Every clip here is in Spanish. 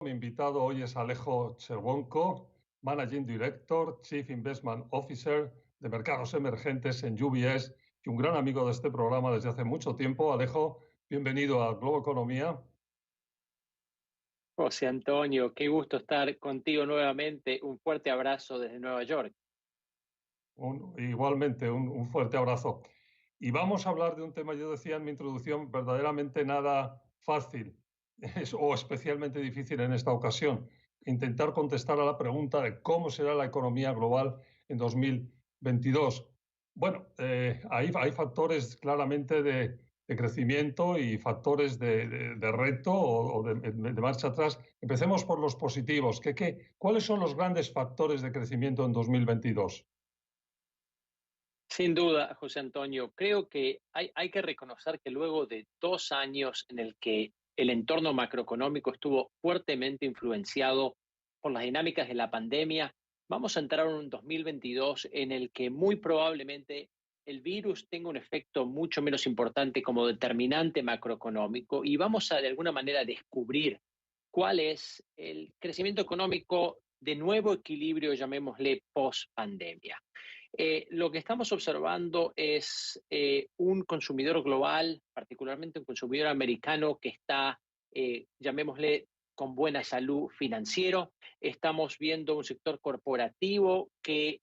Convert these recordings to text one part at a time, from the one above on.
Mi invitado hoy es Alejo Chewonko, Managing Director, Chief Investment Officer de Mercados Emergentes en UBS y un gran amigo de este programa desde hace mucho tiempo. Alejo, bienvenido a Globo Economía. José Antonio, qué gusto estar contigo nuevamente. Un fuerte abrazo desde Nueva York. Igualmente, un fuerte abrazo. Y vamos a hablar de un tema, yo decía en mi introducción, verdaderamente nada fácil o especialmente difícil en esta ocasión. Intentar contestar a la pregunta de cómo será la economía global en 2022. Bueno, hay factores claramente de crecimiento y factores de reto o de marcha atrás. Empecemos por los positivos. ¿Cuáles son los grandes factores de crecimiento en 2022? Sin duda, José Antonio, creo que hay que reconocer que luego de 2 años en el que el entorno macroeconómico estuvo fuertemente influenciado por las dinámicas de la pandemia, vamos a entrar en un 2022 en el que muy probablemente el virus tenga un efecto mucho menos importante como determinante macroeconómico y vamos a de alguna manera descubrir cuál es el crecimiento económico de nuevo equilibrio, llamémosle, post-pandemia. Lo que estamos observando es un consumidor global, particularmente un consumidor americano que está, llamémosle, con buena salud financiero. Estamos viendo un sector corporativo que,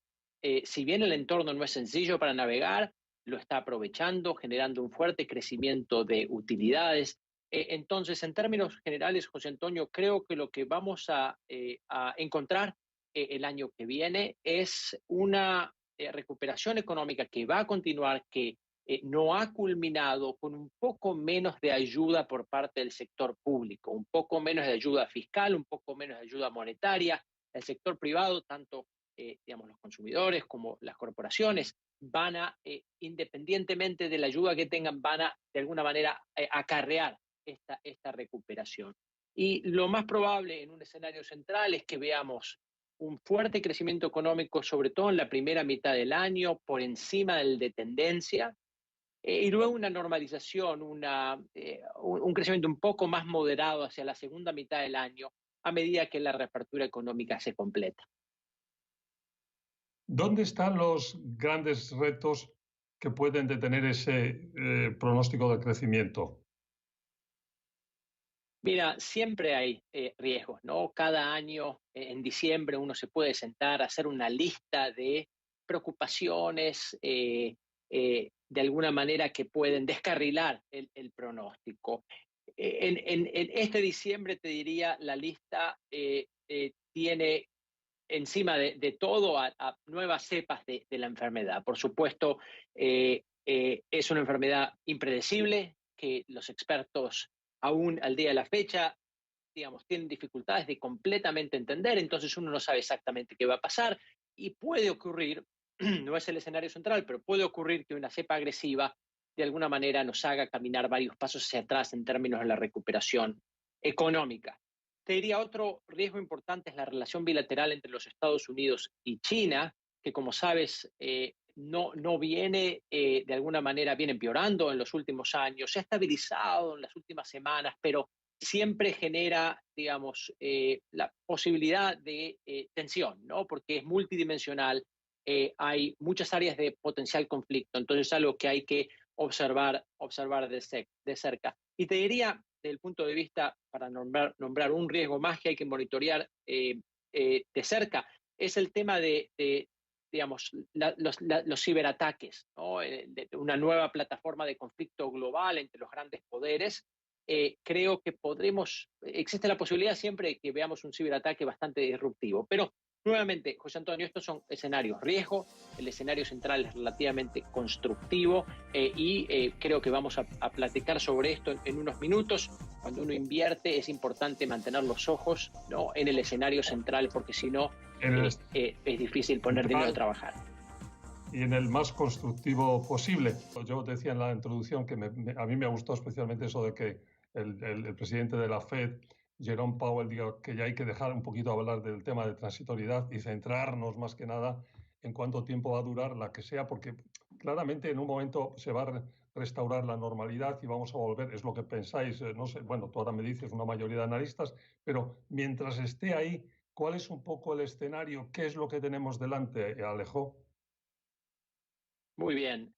si bien el entorno no es sencillo para navegar, lo está aprovechando, generando un fuerte crecimiento de utilidades. Entonces, en términos generales, José Antonio, creo que lo que vamos a encontrar el año que viene es una recuperación económica que va a continuar, que no ha culminado, con un poco menos de ayuda por parte del sector público, un poco menos de ayuda fiscal, un poco menos de ayuda monetaria. El sector privado, tanto digamos, los consumidores como las corporaciones, van a, independientemente de la ayuda que tengan, van a de alguna manera acarrear esta recuperación. Y lo más probable en un escenario central es que veamos un fuerte crecimiento económico, sobre todo en la primera mitad del año, por encima del de tendencia, y luego una normalización, un crecimiento un poco más moderado hacia la segunda mitad del año, a medida que la reapertura económica se completa. ¿Dónde están los grandes retos que pueden detener ese pronóstico de crecimiento? Mira, siempre hay riesgos, ¿no? Cada año, en diciembre, uno se puede sentar a hacer una lista de preocupaciones, de alguna manera que pueden descarrilar el pronóstico. En este diciembre, te diría, la lista tiene encima de todo a nuevas cepas de la enfermedad. Por supuesto, es una enfermedad impredecible que los expertos aún al día de la fecha, digamos, tienen dificultades de completamente entender, entonces uno no sabe exactamente qué va a pasar y puede ocurrir, no es el escenario central, pero puede ocurrir que una cepa agresiva de alguna manera nos haga caminar varios pasos hacia atrás en términos de la recuperación económica. Te diría otro riesgo importante es la relación bilateral entre los Estados Unidos y China, que como sabes no viene de alguna manera, viene empeorando en los últimos años, se ha estabilizado en las últimas semanas, pero siempre genera, digamos, la posibilidad de tensión, ¿no? Porque es multidimensional, hay muchas áreas de potencial conflicto, entonces es algo que hay que observar de cerca. Y te diría, desde el punto de vista, para nombrar un riesgo más que hay que monitorear de cerca, es el tema de digamos, los ciberataques, ¿no? De una nueva plataforma de conflicto global entre los grandes poderes. Creo que existe la posibilidad siempre de que veamos un ciberataque bastante disruptivo, pero nuevamente, José Antonio, estos son escenarios riesgo, el escenario central es relativamente constructivo creo que vamos a platicar sobre esto en unos minutos. Cuando uno invierte es importante mantener los ojos, ¿no?, en el escenario central porque si no es difícil poner dinero a trabajar. Y en el más constructivo posible. Yo decía en la introducción que a mí me gustó especialmente eso de que el presidente de la Fed, Jerome Powell, diga que ya hay que dejar un poquito hablar del tema de transitoriedad y centrarnos más que nada en cuánto tiempo va a durar la que sea, porque claramente en un momento se va a restaurar la normalidad y vamos a volver, es lo que pensáis, no sé, bueno, tú ahora me dices una mayoría de analistas, pero mientras esté ahí, ¿cuál es un poco el escenario? ¿Qué es lo que tenemos delante, Alejo? Muy bien.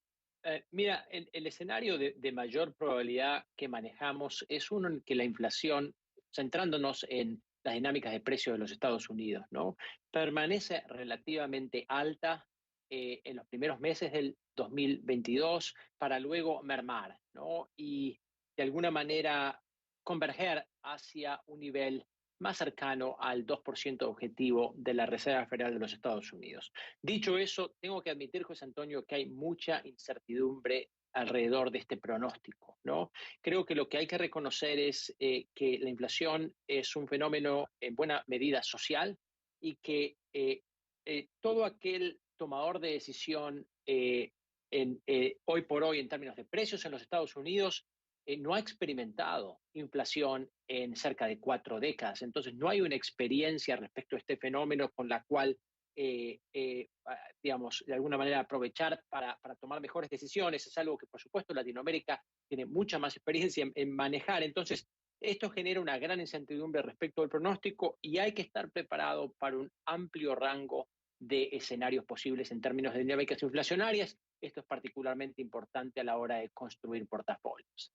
Mira, el escenario de mayor probabilidad que manejamos es uno en que la inflación, centrándonos en las dinámicas de precios de los Estados Unidos, ¿no? Permanece relativamente alta en los primeros meses del 2022 para luego mermar, ¿no? Y de alguna manera converger hacia un nivel más cercano al 2% objetivo de la Reserva Federal de los Estados Unidos. Dicho eso, tengo que admitir, José Antonio, que hay mucha incertidumbre alrededor de este pronóstico, ¿no? Creo que lo que hay que reconocer es que la inflación es un fenómeno en buena medida social y que todo aquel tomador de decisión hoy por hoy en términos de precios en los Estados Unidos no ha experimentado inflación en cerca de 4 décadas. Entonces, no hay una experiencia respecto a este fenómeno con la cual digamos, de alguna manera aprovechar para tomar mejores decisiones. Es algo que, por supuesto, Latinoamérica tiene mucha más experiencia en manejar. Entonces, esto genera una gran incertidumbre respecto al pronóstico y hay que estar preparado para un amplio rango de escenarios posibles en términos de dinámicas inflacionarias. Esto es particularmente importante a la hora de construir portafolios.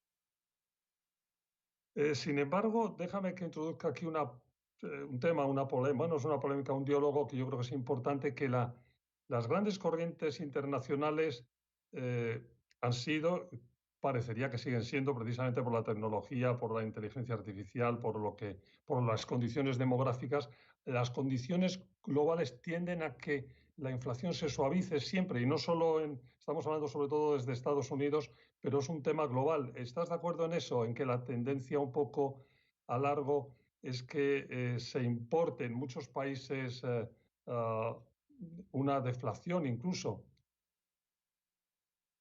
Sin embargo, déjame que introduzca aquí un tema, una polémica, no es una polémica, un diálogo que yo creo que es importante, que las grandes corrientes internacionales eh, han sido, parecería que siguen siendo, precisamente por la tecnología, por la inteligencia artificial, por las condiciones demográficas, las condiciones globales tienden a que la inflación se suavice siempre, y no solo estamos hablando sobre todo desde Estados Unidos, pero es un tema global. ¿Estás de acuerdo en eso, en que la tendencia un poco a largo es que se importe en muchos países uh, una deflación incluso?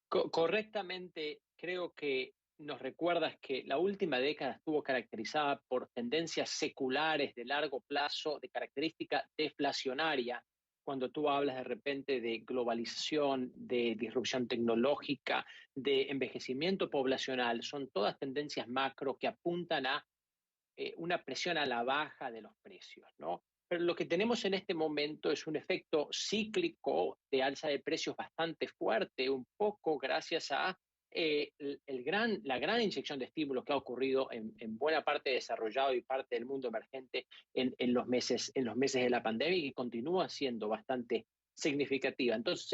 Correctamente, creo que nos recuerdas que la última década estuvo caracterizada por tendencias seculares de largo plazo, de característica deflacionaria. Cuando tú hablas de repente de globalización, de disrupción tecnológica, de envejecimiento poblacional, son todas tendencias macro que apuntan a una presión a la baja de los precios, ¿no? Pero lo que tenemos en este momento es un efecto cíclico de alza de precios bastante fuerte, un poco gracias a la gran inyección de estímulos que ha ocurrido en buena parte desarrollado y parte del mundo emergente en los meses de la pandemia y que continúa siendo bastante significativa. Entonces,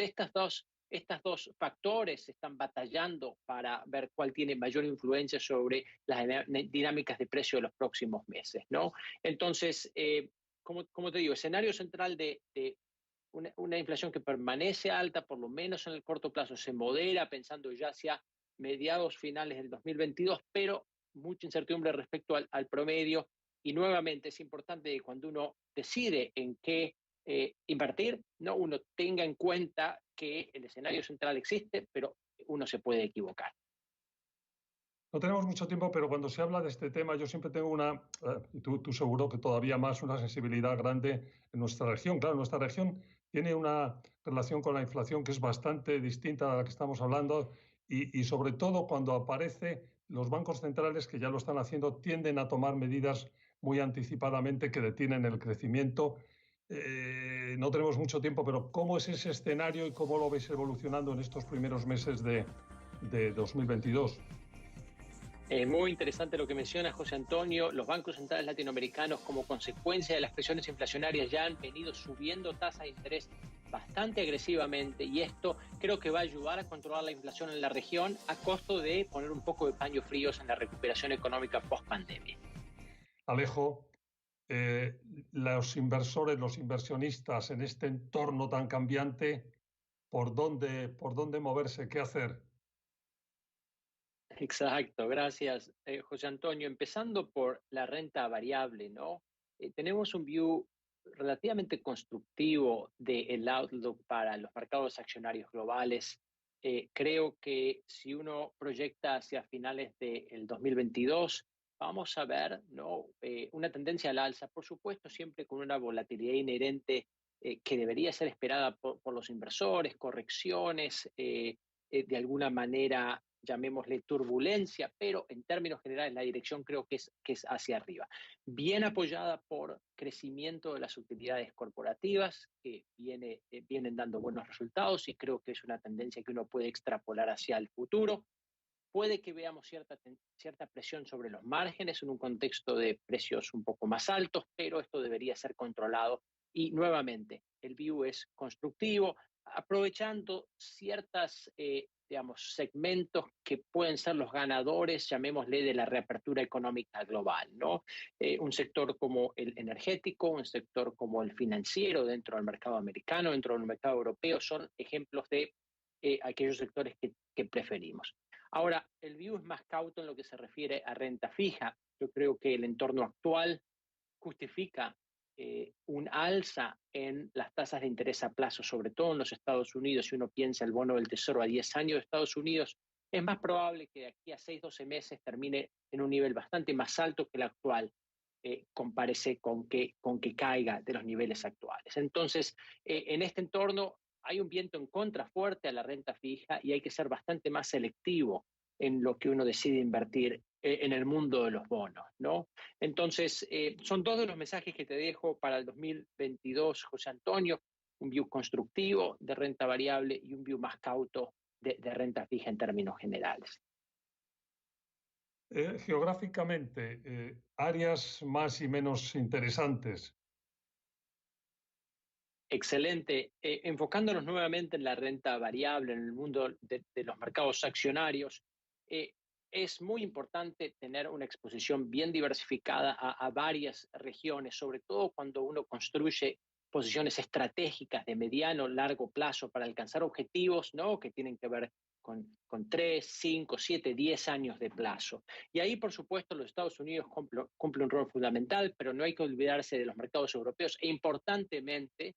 estas dos factores están batallando para ver cuál tiene mayor influencia sobre las dinámicas de precio de los próximos meses, ¿no? Entonces, como te digo, escenario central de una inflación que permanece alta, por lo menos en el corto plazo, se modera pensando ya hacia mediados finales del 2022, pero mucha incertidumbre respecto al promedio. Y nuevamente es importante que cuando uno decide en qué invertir, ¿no? Uno tenga en cuenta que el escenario central existe, pero uno se puede equivocar. No tenemos mucho tiempo, pero cuando se habla de este tema, yo siempre tengo y tú seguro que todavía más, una sensibilidad grande en nuestra región. Claro, nuestra región tiene una relación con la inflación que es bastante distinta a la que estamos hablando y sobre todo cuando aparece, los bancos centrales, que ya lo están haciendo, tienden a tomar medidas muy anticipadamente que detienen el crecimiento. No tenemos mucho tiempo, pero ¿cómo es ese escenario y cómo lo veis evolucionando en estos primeros meses de 2022? Muy interesante lo que menciona José Antonio. Los bancos centrales latinoamericanos, como consecuencia de las presiones inflacionarias, ya han venido subiendo tasas de interés bastante agresivamente y esto creo que va a ayudar a controlar la inflación en la región a costo de poner un poco de paños fríos en la recuperación económica post pandemia. Alejo, eh, los inversores, los inversionistas en este entorno tan cambiante, por dónde moverse? ¿Qué hacer? Exacto, gracias, José Antonio. Empezando por la renta variable, ¿no? Tenemos un view relativamente constructivo del outlook para los mercados accionarios globales. Creo que si uno proyecta hacia finales del 2022, vamos a ver, ¿no? Una tendencia al alza, por supuesto, siempre con una volatilidad inherente que debería ser esperada por los inversores, correcciones de alguna manera llamémosle turbulencia, pero en términos generales la dirección creo que es hacia arriba. Bien apoyada por crecimiento de las utilidades corporativas, que vienen dando buenos resultados y creo que es una tendencia que uno puede extrapolar hacia el futuro. Puede que veamos cierta presión sobre los márgenes en un contexto de precios un poco más altos, pero esto debería ser controlado. Y nuevamente, el view es constructivo, aprovechando ciertas, segmentos que pueden ser los ganadores, llamémosle, de la reapertura económica global, ¿no? Un sector como el energético, un sector como el financiero dentro del mercado americano, dentro del mercado europeo, son ejemplos de aquellos sectores que preferimos. Ahora, el view es más cauto en lo que se refiere a renta fija. Yo creo que el entorno actual justifica un alza en las tasas de interés a plazo, sobre todo en los Estados Unidos. Si uno piensa el bono del Tesoro a 10 años de Estados Unidos, es más probable que de aquí a 6-12 meses termine en un nivel bastante más alto que el actual, compárese con que caiga de los niveles actuales. Entonces, en este entorno hay un viento en contra fuerte a la renta fija y hay que ser bastante más selectivo en lo que uno decide invertir en el mundo de los bonos, ¿no? Entonces, son dos de los mensajes que te dejo para el 2022, José Antonio: un view constructivo de renta variable y un view más cauto de renta fija en términos generales. Geográficamente, áreas más y menos interesantes. Excelente. Enfocándonos nuevamente en la renta variable, en el mundo de los mercados accionarios, es muy importante tener una exposición bien diversificada a varias regiones, sobre todo cuando uno construye posiciones estratégicas de mediano, largo plazo para alcanzar objetivos, ¿no?, que tienen que ver con 3, 5, 7, 10 años de plazo. Y ahí, por supuesto, los Estados Unidos cumple un rol fundamental, pero no hay que olvidarse de los mercados europeos e, importantemente,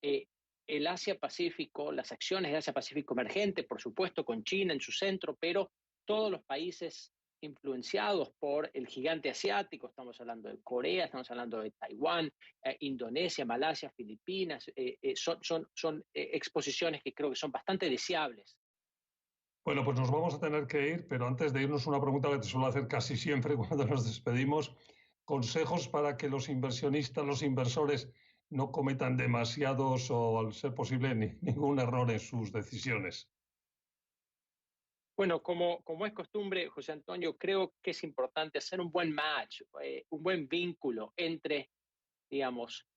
el Asia-Pacífico, las acciones de Asia-Pacífico emergente, por supuesto, con China en su centro, pero todos los países influenciados por el gigante asiático. Estamos hablando de Corea, estamos hablando de Taiwán, Indonesia, Malasia, Filipinas. Son exposiciones que creo que son bastante deseables. Bueno, pues nos vamos a tener que ir, pero antes de irnos, una pregunta que te suelo hacer casi siempre cuando nos despedimos: consejos para que los inversionistas, los inversores, no cometan demasiados o, al ser posible, ningún error en sus decisiones. Bueno, como es costumbre, José Antonio, creo que es importante hacer un buen match, un buen vínculo entre, digamos,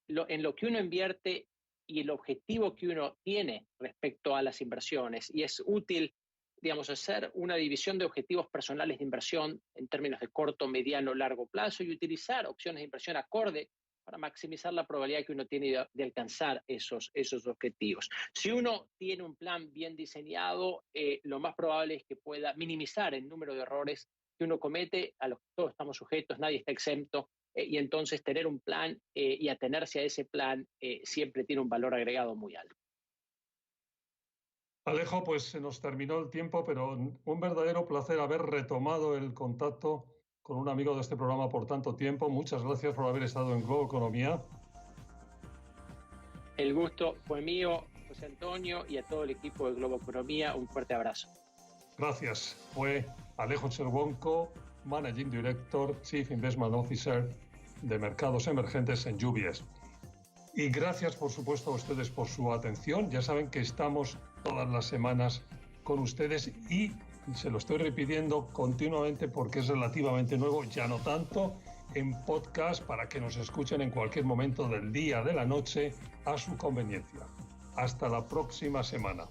en lo que uno invierte y el objetivo que uno tiene respecto a las inversiones. Y es útil, digamos, hacer una división de objetivos personales de inversión en términos de corto, mediano, largo plazo, y utilizar opciones de inversión acorde para maximizar la probabilidad que uno tiene de alcanzar esos objetivos. Si uno tiene un plan bien diseñado, lo más probable es que pueda minimizar el número de errores que uno comete, a los que todos estamos sujetos, nadie está exento, y entonces tener un plan y atenerse a ese plan siempre tiene un valor agregado muy alto. Alejo, pues se nos terminó el tiempo, pero un verdadero placer haber retomado el contacto con un amigo de este programa por tanto tiempo. Muchas gracias por haber estado en Globo Economía. El gusto fue mío, José Antonio, y a todo el equipo de Globo Economía, un fuerte abrazo. Gracias. Fue Alejo Cherwonko, Managing Director, Chief Investment Officer de Mercados Emergentes en UBS. Y gracias, por supuesto, a ustedes por su atención. Ya saben que estamos todas las semanas con ustedes y se lo estoy repitiendo continuamente porque es relativamente nuevo, ya no tanto, en podcast, para que nos escuchen en cualquier momento del día, de la noche, a su conveniencia. Hasta la próxima semana.